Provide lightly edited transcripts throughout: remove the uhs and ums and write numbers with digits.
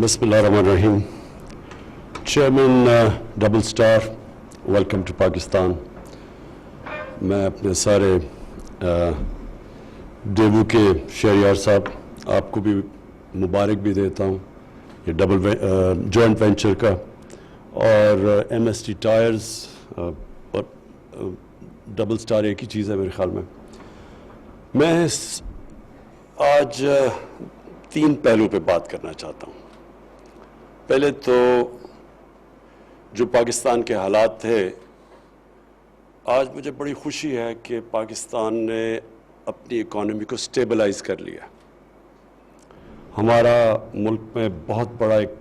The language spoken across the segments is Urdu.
Bismillahirrahmanirrahim. Chairman Double Star, welcome to Pakistan. میں اپنے سارے ڈیبو کے شہریار صاحب آپ کو بھی مبارک بھی دیتا ہوں یہ ڈبل جوائنٹ وینچر کا، اور ایم ایس ٹی ٹائرز اور ڈبل سٹار ایک ہی چیز ہے میرے خیال میں. میں آج تین پہلو پہ بات کرنا چاہتا ہوں. پہلے تو جو پاکستان کے حالات تھے، آج مجھے بڑی خوشی ہے کہ پاکستان نے اپنی اکانومی کو سٹیبلائز کر لیا. ہمارا ملک میں بہت بڑا ایک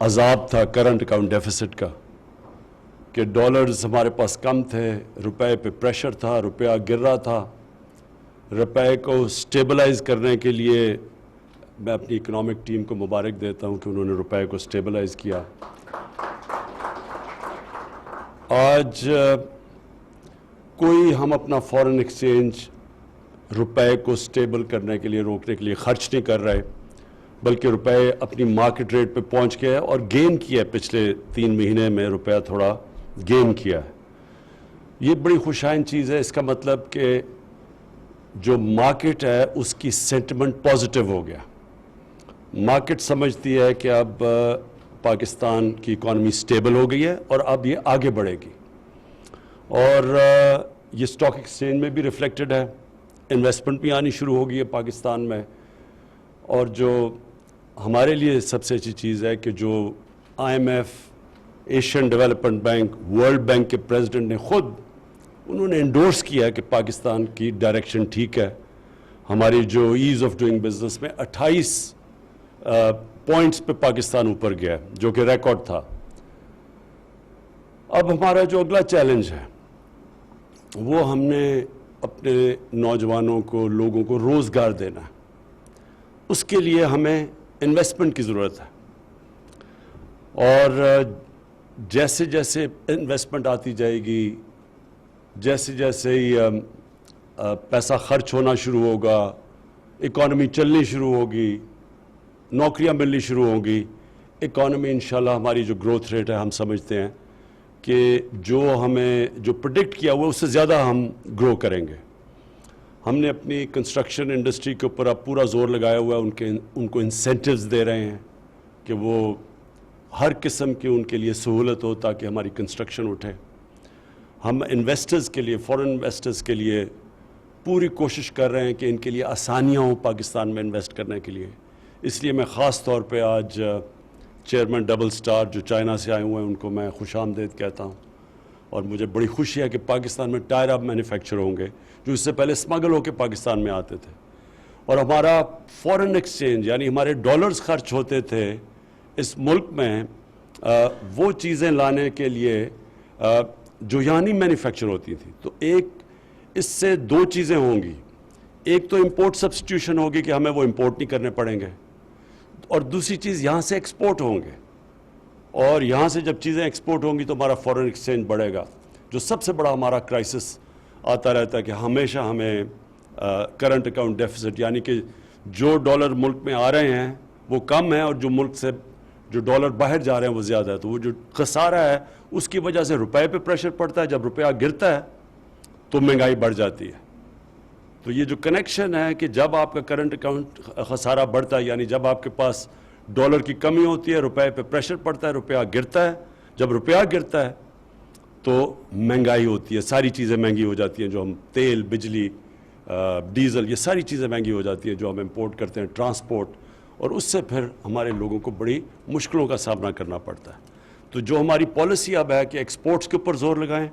عذاب تھا کرنٹ اکاؤنٹ ڈیفیسٹ کا، کہ ڈالرز ہمارے پاس کم تھے، روپے پہ پریشر تھا، روپیہ گر رہا تھا. روپے کو سٹیبلائز کرنے کے لیے میں اپنی اکنامک ٹیم کو مبارک دیتا ہوں کہ انہوں نے روپے کو سٹیبلائز کیا. آج کوئی ہم اپنا فارن ایکسچینج روپے کو سٹیبل کرنے کے لیے روکنے کے لیے خرچ نہیں کر رہے، بلکہ روپے اپنی مارکیٹ ریٹ پہ پہنچ گیا ہے اور گین کیا ہے. پچھلے 3 مہینے میں روپیہ تھوڑا گین کیا ہے. یہ بڑی خوشائن چیز ہے. اس کا مطلب کہ جو مارکیٹ ہے اس کی سینٹیمنٹ پازیٹیو ہو گیا. مارکیٹ سمجھتی ہے کہ اب پاکستان کی اکانومی سٹیبل ہو گئی ہے اور اب یہ آگے بڑھے گی، اور یہ سٹاک ایکسچینج میں بھی ریفلیکٹڈ ہے. انویسٹمنٹ بھی آنی شروع ہو گئی ہے پاکستان میں. اور جو ہمارے لیے سب سے اچھی چیز ہے کہ جو I M F, Asian development bank, world bank کے پریزیڈنٹ نے خود انہوں نے انڈورس کیا کہ پاکستان کی ڈائریکشن ٹھیک ہے. ہماری جو ایز آف ڈوئنگ بزنس میں 28 پوائنٹس پہ پاکستان اوپر گیا، جو کہ ریکارڈ تھا. اب ہمارا جو اگلا چیلنج ہے وہ ہم نے اپنے نوجوانوں کو، لوگوں کو روزگار دینا ہے. اس کے لیے ہمیں انویسٹمنٹ کی ضرورت ہے، اور جیسے جیسے انویسٹمنٹ آتی جائے گی، جیسے جیسے ہی پیسہ خرچ ہونا شروع ہوگا، اکانومی چلنی شروع ہوگی، نوکریاں ملنی شروع ہوں گی، اکانومی انشاءاللہ ہماری جو گروتھ ریٹ ہے ہم سمجھتے ہیں کہ جو ہمیں جو پریڈکٹ کیا ہوا اس سے زیادہ ہم گرو کریں گے. ہم نے اپنی کنسٹرکشن انڈسٹری کے اوپر اب پورا زور لگایا ہوا ہے. ان کو انسینٹیوز دے رہے ہیں کہ وہ ہر قسم کی ان کے لیے سہولت ہو تاکہ ہماری کنسٹرکشن اٹھے. ہم انویسٹرز کے لیے، فورن انویسٹرز کے لیے پوری کوشش کر رہے ہیں کہ ان کے لیے آسانیاں ہوں پاکستان میں انویسٹ کرنے کے لیے. اس لیے میں خاص طور پہ آج چیئرمین ڈبل سٹار جو چائنا سے آئے ہوئے ہیں ان کو میں خوش آمدید کہتا ہوں. اور مجھے بڑی خوشی ہے کہ پاکستان میں ٹائر اب مینوفیکچر ہوں گے جو اس سے پہلے اسمگل ہو کے پاکستان میں آتے تھے. اور ہمارا فارن ایکسچینج یعنی ہمارے ڈالرز خرچ ہوتے تھے اس ملک میں وہ چیزیں لانے کے لیے جو یہاں نہیں مینوفیکچر ہوتی تھیں. تو ایک اس سے 2 چیزیں ہوں گی. ایک تو امپورٹ سبسٹیوشن ہوگی کہ ہمیں وہ امپورٹ نہیں کرنے پڑیں گے، اور دوسری چیز یہاں سے ایکسپورٹ ہوں گے. اور یہاں سے جب چیزیں ایکسپورٹ ہوں گی تو ہمارا فارن ایکسچینج بڑھے گا. جو سب سے بڑا ہمارا کرائسس آتا رہتا ہے کہ ہمیشہ ہمیں کرنٹ اکاؤنٹ ڈیفیسٹ، یعنی کہ جو ڈالر ملک میں آ رہے ہیں وہ کم ہیں اور جو ملک سے جو ڈالر باہر جا رہے ہیں وہ زیادہ ہے. تو وہ جو خسارہ ہے اس کی وجہ سے روپے پہ پریشر پڑتا ہے. جب روپیہ گرتا ہے تو مہنگائی بڑھ جاتی ہے. تو یہ جو کنیکشن ہے کہ جب آپ کا کرنٹ اکاؤنٹ خسارہ بڑھتا ہے، یعنی جب آپ کے پاس ڈالر کی کمی ہوتی ہے، روپے پہ پریشر پڑتا ہے، روپیہ گرتا ہے. جب روپیہ گرتا ہے تو مہنگائی ہوتی ہے، ساری چیزیں مہنگی ہو جاتی ہیں. جو ہم تیل، بجلی، ڈیزل، یہ ساری چیزیں مہنگی ہو جاتی ہیں جو ہم امپورٹ کرتے ہیں، ٹرانسپورٹ. اور اس سے پھر ہمارے لوگوں کو بڑی مشکلوں کا سامنا کرنا پڑتا ہے. تو جو ہماری پالیسی اب ہے کہ ایکسپورٹس کے اوپر زور لگائیں،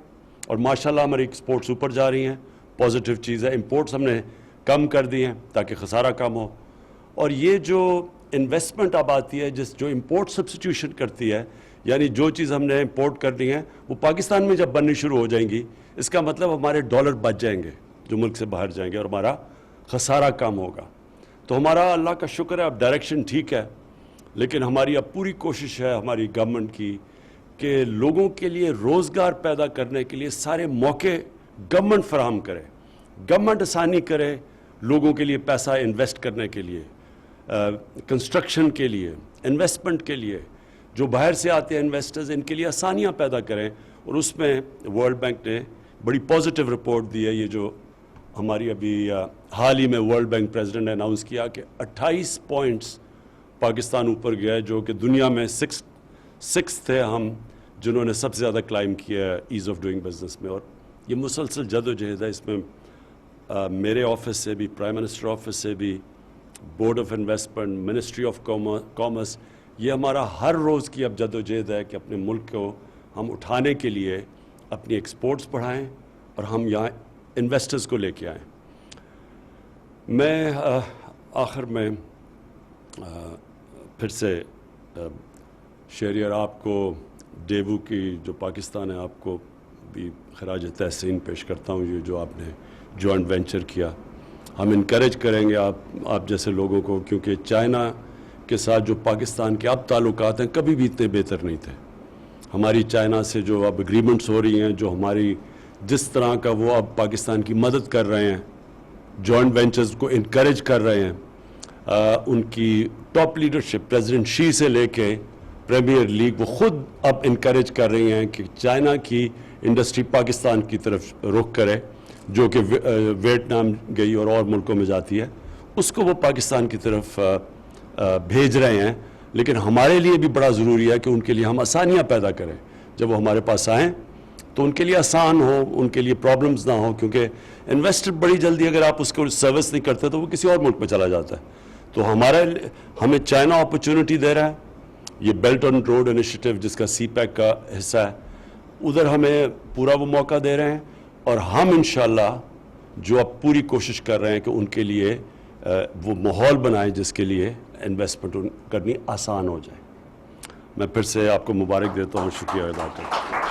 اور ماشاءاللہ ہماری ایکسپورٹس اوپر جا رہی ہیں، پازیٹیو چیز ہے. امپورٹس ہم نے کم کر دی ہیں تاکہ خسارہ کم ہو. اور یہ جو انویسٹمنٹ اب آتی ہے جو امپورٹ سبسٹیوشن کرتی ہے، یعنی جو چیز ہم نے امپورٹ کرنی ہے وہ پاکستان میں جب بننی شروع ہو جائیں گی، اس کا مطلب ہمارے ڈالر بچ جائیں گے جو ملک سے باہر جائیں گے اور ہمارا خسارہ کم ہوگا. تو ہمارا اللہ کا شکر ہے اب ڈائریکشن ٹھیک ہے. لیکن ہماری اب پوری کوشش ہے ہماری گورنمنٹ کی کہ لوگوں کے لیے روزگار پیدا کرنے کے لیے سارے موقع گورنمنٹ فراہم کرے، گورنمنٹ آسانی کرے لوگوں کے لیے پیسہ انویسٹ کرنے کے لیے. کنسٹرکشن کے لیے, انویسٹمنٹ کے لیے, جو باہر سے آتے ہیں انویسٹرز, ان کے لیے آسانیاں پیدا کریں. اور اس میں ورلڈ بینک نے بڑی پازیٹیو رپورٹ دی ہے. یہ جو ہماری ابھی حال ہی میں ورلڈ بینک پریزیڈنٹ نے اناؤنس کیا کہ 28 پوائنٹس پاکستان اوپر گیا ہے, جو کہ دنیا میں سکس تھے ہم جنہوں نے سب سے زیادہ کلائم کیا ہے ایز آف ڈوئنگ بزنس میں. اور یہ مسلسل جد و جہد ہے. اس میں میرے آفس سے بھی, پرائم منسٹر آفس سے بھی, board of investment, ministry of commerce, یہ ہمارا ہر روز کی اب جد و جہد ہے کہ اپنے ملک کو ہم اٹھانے کے لیے اپنی ایکسپورٹس بڑھائیں اور ہم یہاں انویسٹرز کو لے کے آئیں. میں آخر میں پھر سے شہریار آپ کو ڈیبو کی جو پاکستان ہے آپ کو بھی خراج تحسین پیش کرتا ہوں. یہ جو آپ نے جوائنٹ وینچر کیا, ہم انکریج کریں گے آپ جیسے لوگوں کو, کیونکہ چائنا کے ساتھ جو پاکستان کے اب تعلقات ہیں کبھی بھی اتنے بہتر نہیں تھے. ہماری چائنا سے جو اب اگریمنٹس ہو رہی ہیں, جو ہماری جس طرح کا وہ اب پاکستان کی مدد کر رہے ہیں, جوائنٹ وینچرز کو انکریج کر رہے ہیں, ان کی ٹاپ لیڈرشپ پریزیڈنٹ شی سے لے کے پریمیئر لیگ وہ خود اب انکریج کر رہی ہیں کہ چائنا کی انڈسٹری پاکستان کی طرف رخ کرے, جو کہ ویتنام گئی اور ملکوں میں جاتی ہے, اس کو وہ پاکستان کی طرف بھیج رہے ہیں. لیکن ہمارے لیے بھی بڑا ضروری ہے کہ ان کے لیے ہم آسانیاں پیدا کریں. جب وہ ہمارے پاس آئیں تو ان کے لیے آسان ہو, ان کے لیے پرابلمز نہ ہو, کیونکہ انویسٹر بڑی جلدی اگر آپ اس کو سروس نہیں کرتے تو وہ کسی اور ملک میں چلا جاتا ہے. تو ہمیں چائنا اپرچونٹی دے رہا ہے, یہ بیلٹ اینڈ روڈ انیشیٹو جس کا سی پیک کا حصہ ہے, ادھر ہمیں پورا وہ موقع دے رہے ہیں. اور ہم انشاءاللہ جو اب پوری کوشش کر رہے ہیں کہ ان کے لیے وہ ماحول بنائیں جس کے لیے انویسٹمنٹ کرنی آسان ہو جائے. میں پھر سے آپ کو مبارک دیتا ہوں, شکریہ ادا کرتا ہوں.